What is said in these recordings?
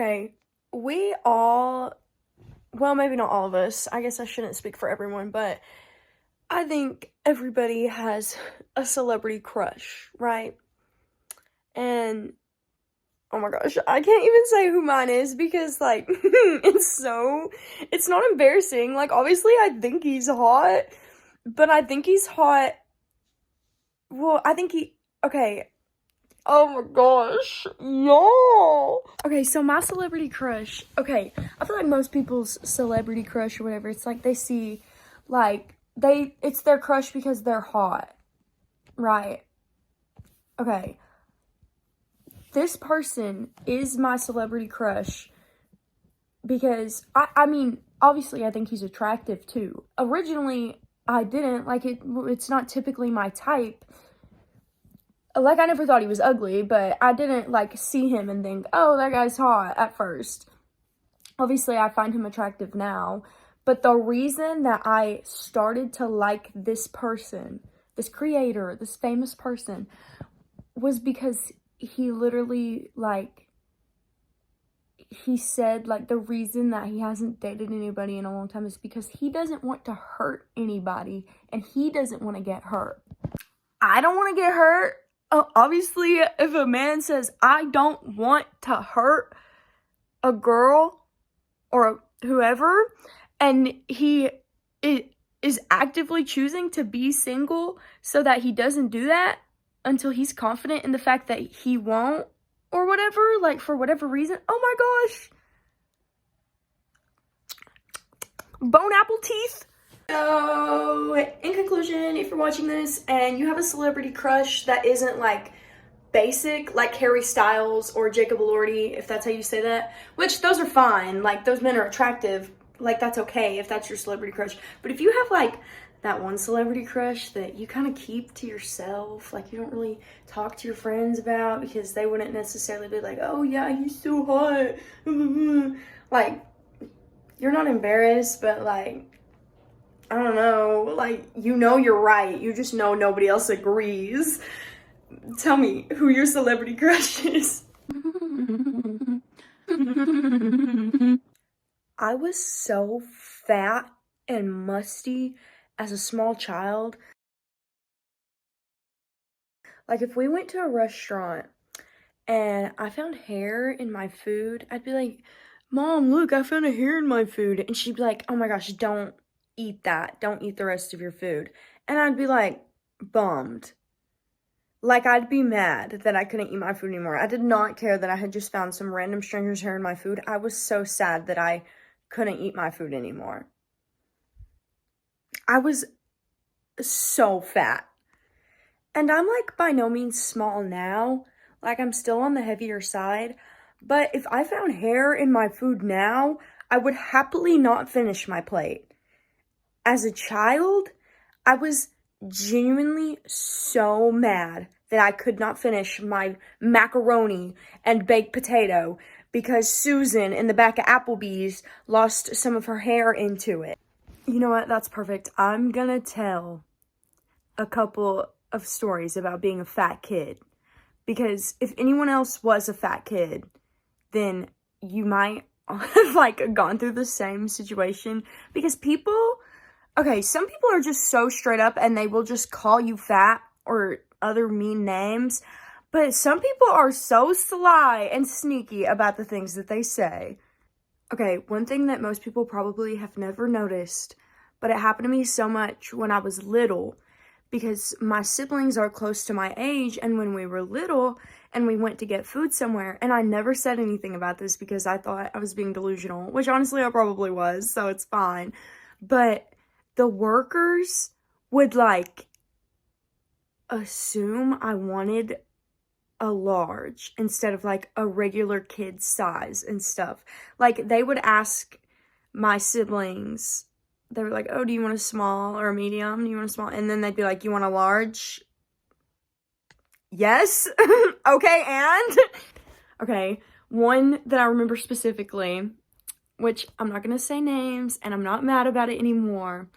Okay, we all, well, maybe not all of us. I guess I shouldn't speak for everyone, but I think everybody has a celebrity crush, right? And oh my gosh, I can't even say who mine is because, like, it's not embarrassing. Like, obviously, I think he's hot, but I think he's hot. Well, I think okay. Oh my gosh, y'all. Okay, so my celebrity crush, okay, I feel like most people's celebrity crush or whatever, it's like they see, like, it's their crush because they're hot, right? Okay, this person is my celebrity crush because, I mean, obviously I think he's attractive too. Originally, I didn't, like, it's not typically my type. Like, I never thought he was ugly, but I didn't, like, see him and think, oh, that guy's hot at first. Obviously, I find him attractive now, but the reason that I started to like this person, this creator, this famous person, was because he literally, like, he said, like, the reason that he hasn't dated anybody in a long time is because he doesn't want to hurt anybody, and he doesn't want to get hurt. I don't want to get hurt. Obviously, if a man says, I don't want to hurt a girl or whoever, and he is actively choosing to be single so that he doesn't do that until he's confident in the fact that he won't or whatever, like, for whatever reason. Oh my gosh. Bone apple teeth. So, in conclusion, if you're watching this and you have a celebrity crush that isn't, like, basic, like Harry Styles or Jacob Elordi, if that's how you say that, which those are fine, like, those men are attractive, like, that's okay if that's your celebrity crush. But if you have, like, that one celebrity crush that you kind of keep to yourself, like, you don't really talk to your friends about because they wouldn't necessarily be like, oh yeah, he's so hot, like, you're not embarrassed, but, like, I don't know, like, you know you're right, you just know nobody else agrees. Tell me who your celebrity crush is. I was so fat and musty as a small child. Like, if we went to a restaurant and I found hair in my food, I'd be like, Mom, look, I found a hair in my food. And she'd be like, oh my gosh, don't eat that. Don't eat the rest of your food. And I'd be like, bummed. Like, I'd be mad that I couldn't eat my food anymore. I did not care that I had just found some random stranger's hair in my food. I was so sad that I couldn't eat my food anymore. I was so fat. And I'm, like, by no means small now. Like, I'm still on the heavier side. But if I found hair in my food now, I would happily not finish my plate. As a child, I was genuinely so mad that I could not finish my macaroni and baked potato because Susan in the back of Applebee's lost some of her hair into it. You know what? That's perfect. I'm gonna tell a couple of stories about being a fat kid, because if anyone else was a fat kid, then you might have, like, gone through the same situation, because people, okay, some people are just so straight up and they will just call you fat or other mean names, but some people are so sly and sneaky about the things that they say. Okay, one thing that most people probably have never noticed, but it happened to me so much when I was little, because my siblings are close to my age, and when we were little and we went to get food somewhere, and I never said anything about this because I thought I was being delusional, which honestly I probably was, so it's fine, but the workers would, like, assume I wanted a large instead of, like, a regular kid size and stuff. Like, they would ask my siblings, they were like, oh, do you want a small or a medium? Do you want a small? And then they'd be like, you want a large? Yes. Okay, and? Okay, one that I remember specifically, which I'm not going to say names, and I'm not mad about it anymore,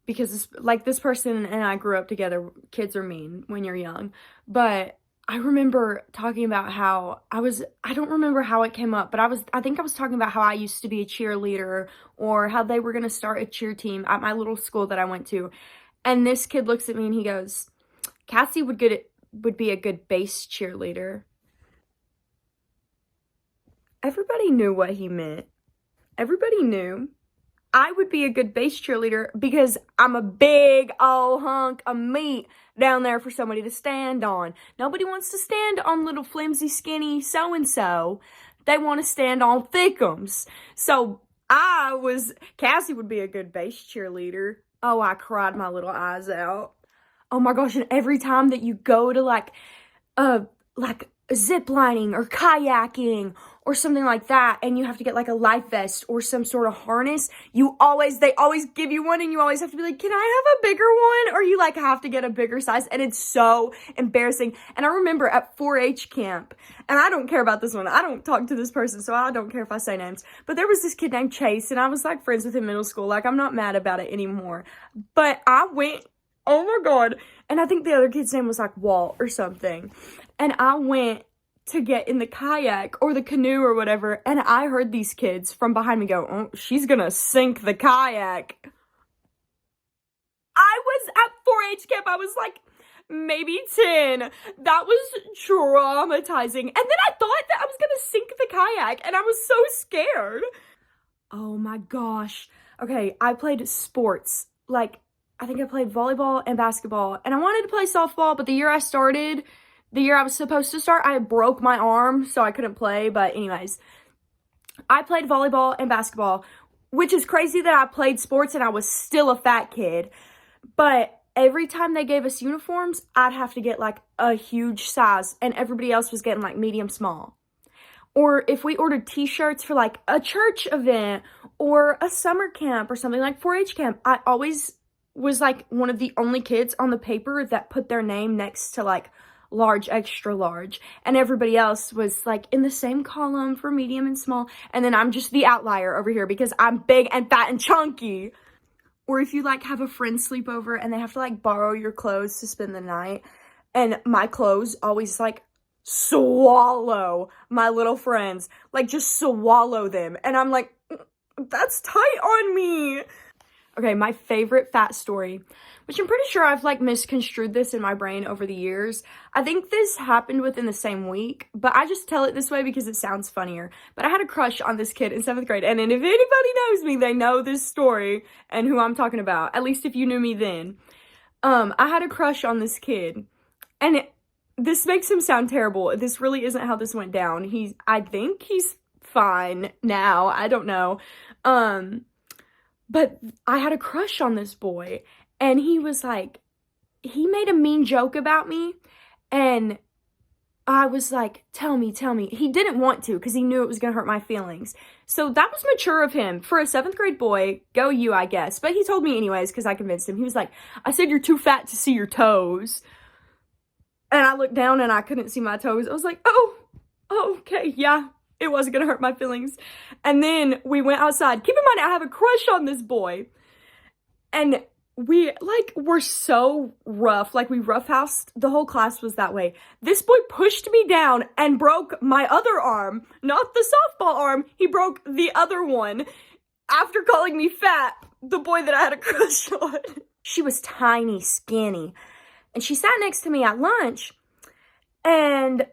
because, like, this person and I grew up together. Kids are mean when you're young. But I remember talking about how I don't remember how it came up, but I think I was talking about how I used to be a cheerleader or how they were going to start a cheer team at my little school that I went to. And this kid looks at me and he goes, Cassie would be a good bass cheerleader. Everybody knew what he meant. Everybody knew. I would be a good bass cheerleader because I'm a big old hunk of meat down there for somebody to stand on. Nobody wants to stand on little flimsy, skinny so-and-so. They want to stand on thickums. So Cassie would be a good bass cheerleader. Oh, I cried my little eyes out. Oh my gosh, and every time that you go to like zip lining or kayaking or something like that, and you have to get like a life vest or some sort of harness, they always give you one, and you always have to be like, can I have a bigger one? Or you like have to get a bigger size, and it's so embarrassing. And I remember at 4-H camp, and I don't care about this one, I don't talk to this person, so I don't care if I say names, but there was this kid named Chase, and I was like friends with him in middle school. Like, I'm not mad about it anymore, but I went, oh my God, and I think the other kid's name was like Walt or something, and I went to get in the kayak or the canoe or whatever, and I heard these kids from behind me go, oh, she's gonna sink the kayak. I was at 4-H camp, I was like maybe 10. That was traumatizing. And then I thought that I was gonna sink the kayak, and I was so scared. Oh my gosh. Okay, I played sports. Like, I think I played volleyball and basketball, and I wanted to play softball, but the year I was supposed to start, I broke my arm, so I couldn't play. But anyways, I played volleyball and basketball, which is crazy that I played sports and I was still a fat kid. But every time they gave us uniforms, I'd have to get like a huge size, and everybody else was getting like medium small. Or if we ordered t-shirts for like a church event or a summer camp or something like 4-H camp, I always was like one of the only kids on the paper that put their name next to like large, extra large, and everybody else was like in the same column for medium and small, and then I'm just the outlier over here because I'm big and fat and chunky. Or if you like have a friend sleep over and they have to like borrow your clothes to spend the night, and my clothes always like swallow my little friends, like just swallow them, and I'm like, that's tight on me. Okay, my favorite fat story, which I'm pretty sure I've like misconstrued this in my brain over the years. I think this happened within the same week, but I just tell it this way because it sounds funnier. But I had a crush on this kid in 7th grade, and if anybody knows me, they know this story and who I'm talking about, at least if you knew me then. I had a crush on this kid, and this makes him sound terrible. This really isn't how this went down. I think he's fine now. I don't know. But I had a crush on this boy, and he was like, he made a mean joke about me, and I was like, tell me. He didn't want to because he knew it was going to hurt my feelings. So that was mature of him. For a 7th grade boy, go you, I guess. But he told me anyways because I convinced him. He was like, I said you're too fat to see your toes. And I looked down and I couldn't see my toes. I was like, oh, okay, yeah. It wasn't going to hurt my feelings. And then we went outside. Keep in mind, I have a crush on this boy. And we, like, were so rough. Like, we roughhoused. The whole class was that way. This boy pushed me down and broke my other arm. Not the softball arm. He broke the other one. After calling me fat, the boy that I had a crush on. She was tiny, skinny. And she sat next to me at lunch. And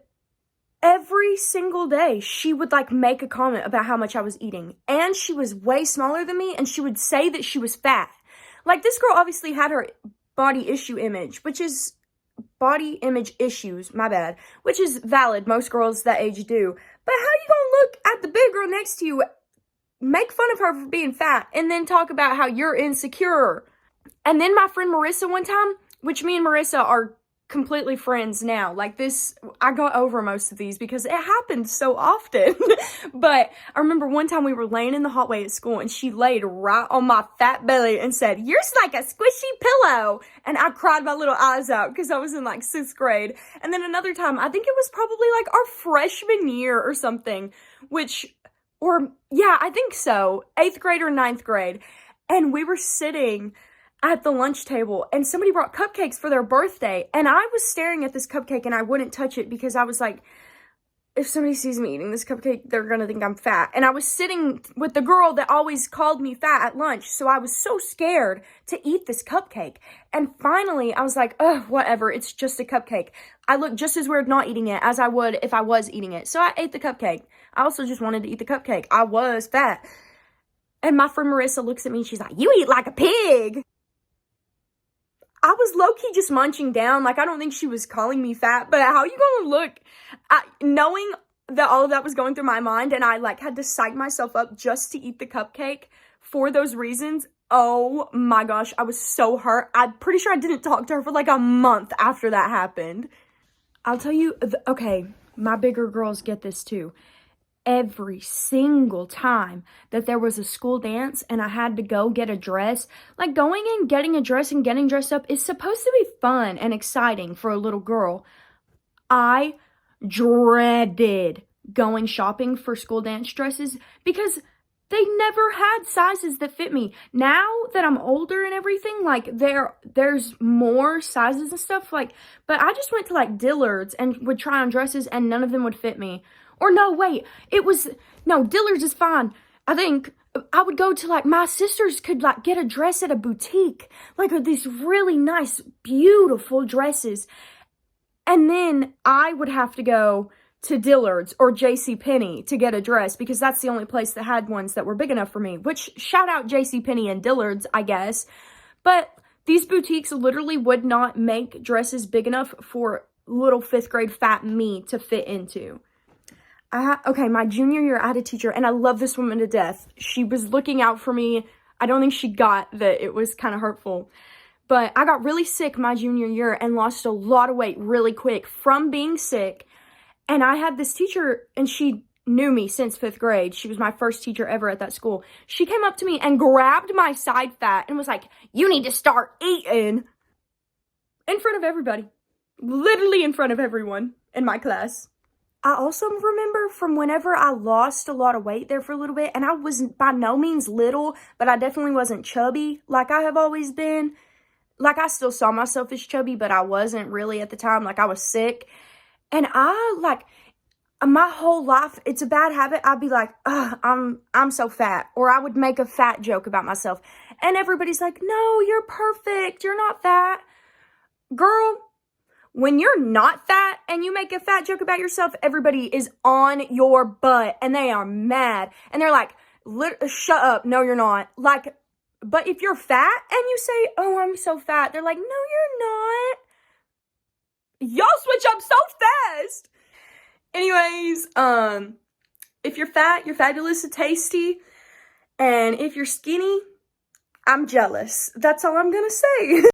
every single day, she would, like, make a comment about how much I was eating. And she was way smaller than me, and she would say that she was fat. Like, this girl obviously had her body image issues, my bad, which is valid. Most girls that age do. But how you gonna look at the big girl next to you, make fun of her for being fat, and then talk about how you're insecure? And then my friend Marissa one time, which me and Marissa are completely friends now. Like, this, I got over most of these because it happened so often. But I remember one time we were laying in the hallway at school, and she laid right on my fat belly and said, "You're like a squishy pillow." And I cried my little eyes out because I was in like 6th grade. And then another time, I think it was probably like our freshman year or something, I think so, 8th grade or 9th grade. And we were sitting at the lunch table, and somebody brought cupcakes for their birthday, and I was staring at this cupcake and I wouldn't touch it because I was like, if somebody sees me eating this cupcake, they're gonna think I'm fat. And I was sitting with the girl that always called me fat at lunch, so I was so scared to eat this cupcake. And finally, I was like, ugh, whatever, it's just a cupcake. I look just as weird not eating it as I would if I was eating it. So I ate the cupcake. I also just wanted to eat the cupcake. I was fat. And my friend Marissa looks at me and she's like, you eat like a pig. I was low-key just munching down. Like, I don't think she was calling me fat, but how you gonna look? Knowing that all of that was going through my mind, and I, like, had to psych myself up just to eat the cupcake for those reasons. Oh, my gosh, I was so hurt. I'm pretty sure I didn't talk to her for, like, a month after that happened. I'll tell you, okay, my bigger girls get this, too. Every single time that there was a school dance and I had to go get a dress, like going and getting a dress and getting dressed up is supposed to be fun and exciting for a little girl. I dreaded going shopping for school dance dresses because they never had sizes that fit me. Now that I'm older and everything, like there's more sizes and stuff, like, but I just went to like Dillard's and would try on dresses and none of them would fit me. Or no, wait, Dillard's is fine. I think I would go to, like, my sisters could, like, get a dress at a boutique. Like, these really nice, beautiful dresses. And then I would have to go to Dillard's or JCPenney to get a dress because that's the only place that had ones that were big enough for me. Which, shout out JCPenney and Dillard's, I guess. But these boutiques literally would not make dresses big enough for little 5th grade fat me to fit into. Okay, my junior year, I had a teacher, and I love this woman to death. She was looking out for me. I don't think she got that it was kind of hurtful. But I got really sick my junior year and lost a lot of weight really quick from being sick. And I had this teacher, and she knew me since 5th grade. She was my first teacher ever at that school. She came up to me and grabbed my side fat and was like, you need to start eating. In front of everybody. Literally in front of everyone in my class. I also remember from whenever I lost a lot of weight there for a little bit, and I was by no means little, but I definitely wasn't chubby like I have always been. Like, I still saw myself as chubby, but I wasn't really at the time. Like, I was sick. And my whole life, it's a bad habit. I'd be like, I'm so fat. Or I would make a fat joke about myself. And everybody's like, no, you're perfect. You're not fat. Girl, when you're not fat and you make a fat joke about yourself, everybody is on your butt and they are mad. And they're like, shut up. No, you're not. Like, but if you're fat and you say, oh, I'm so fat, they're like, no, you're not. Y'all switch up so fast. Anyways, if you're fat, you're fabulous and tasty. And if you're skinny, I'm jealous. That's all I'm gonna say.